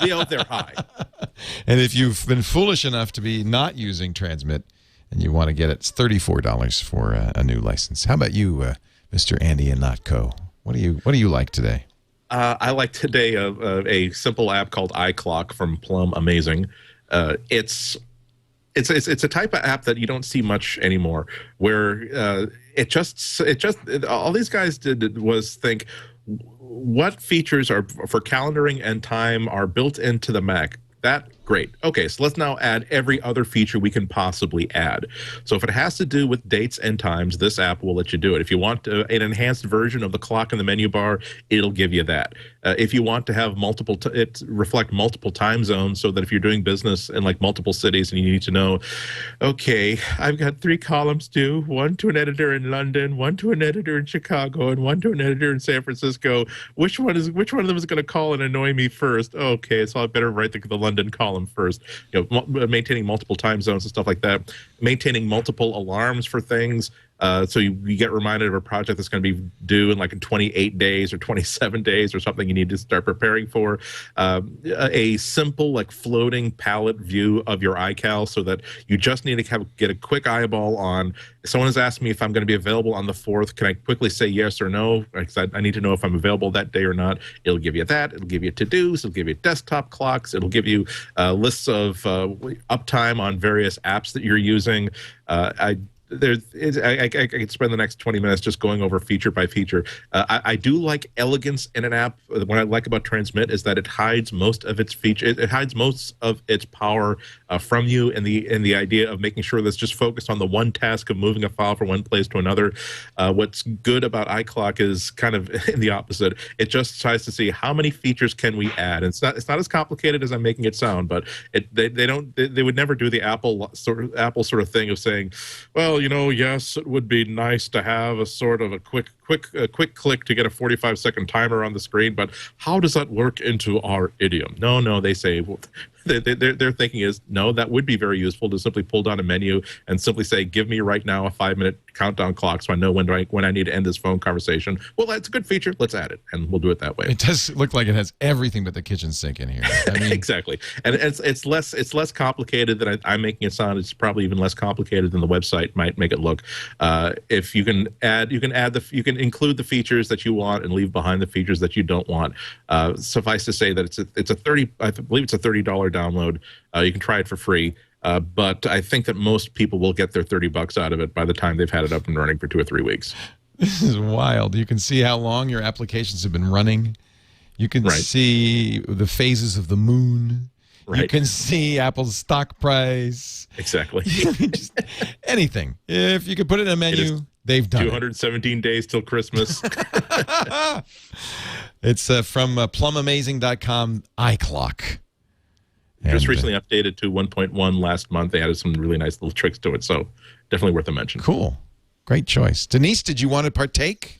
Leo, they're high. And if you've been foolish enough to be not using Transmit and you want to get it, it's $34 for a new license. How about you, Mr. Andy Ihnatko? What do you like today? I like today a simple app called iClock from Plum. Amazing. It's a type of app that you don't see much anymore, where it just all these guys did was think, what features are for calendaring and time are built into the Mac. That great. Okay, so let's now add every other feature we can possibly add. So if it has to do with dates and times, this app will let you do it. If you want an enhanced version of the clock in the menu bar, it'll give you that. If you want to have it reflect multiple time zones, so that if you're doing business in like multiple cities and you need to know, okay, I've got 3 columns due, one to an editor in London, one to an editor in Chicago, and one to an editor in San Francisco. Which one of them is going to call and annoy me first? Okay, so I better write the London column first. Maintaining multiple time zones and stuff like that. Maintaining multiple alarms for things. So you get reminded of a project that's going to be due in 28 days or 27 days or something you need to start preparing for. A simple floating palette view of your iCal, so that you just need to get a quick eyeball on. If someone has asked me if I'm going to be available on the 4th, can I quickly say yes or no? Because I need to know if I'm available that day or not. It'll give you that. It'll give you to-dos. It'll give you desktop clocks. It'll give you lists of uptime on various apps that you're using. I could spend the next 20 minutes just going over feature by feature. I do like elegance in an app. What I like about Transmit is that it hides most of its features. It hides most of its power from you, and the idea of making sure that's just focused on the one task of moving a file from one place to another. What's good about iClock is kind of in the opposite. It just tries to see how many features can we add. And it's not as complicated as I'm making it sound, but they would never do the Apple sort of thing of saying, well, yes, it would be nice to have a sort of a quick click to get a 45-second timer on the screen, but how does that work into our idiom? No, they say, well, their thinking is, no, that would be very useful to simply pull down a menu and simply say, give me right now a 5-minute countdown clock so I know when I need to end this phone conversation. Well, that's a good feature. Let's add it, and we'll do it that way. It does look like it has everything but the kitchen sink in here. I mean, exactly, and it's less complicated than I'm making it sound. It's probably even less complicated than the website might make it look. If you can include the features that you want and leave behind the features that you don't want. Suffice to say that it's a $30 download. You can try it for free. But I think that most people will get their $30 out of it by the time they've had it up and running for 2 or 3 weeks. This is wild. You can see how long your applications have been running. You can see the phases of the moon. Right. You can see Apple's stock price. Exactly. Just anything. If you could put it in a menu, they've done 217 days till Christmas. It's from plumamazing.com, iClock. Just recently updated to 1.1 last month. They added some really nice little tricks to it, so definitely worth a mention. Cool. Great choice. Denise, did you want to partake?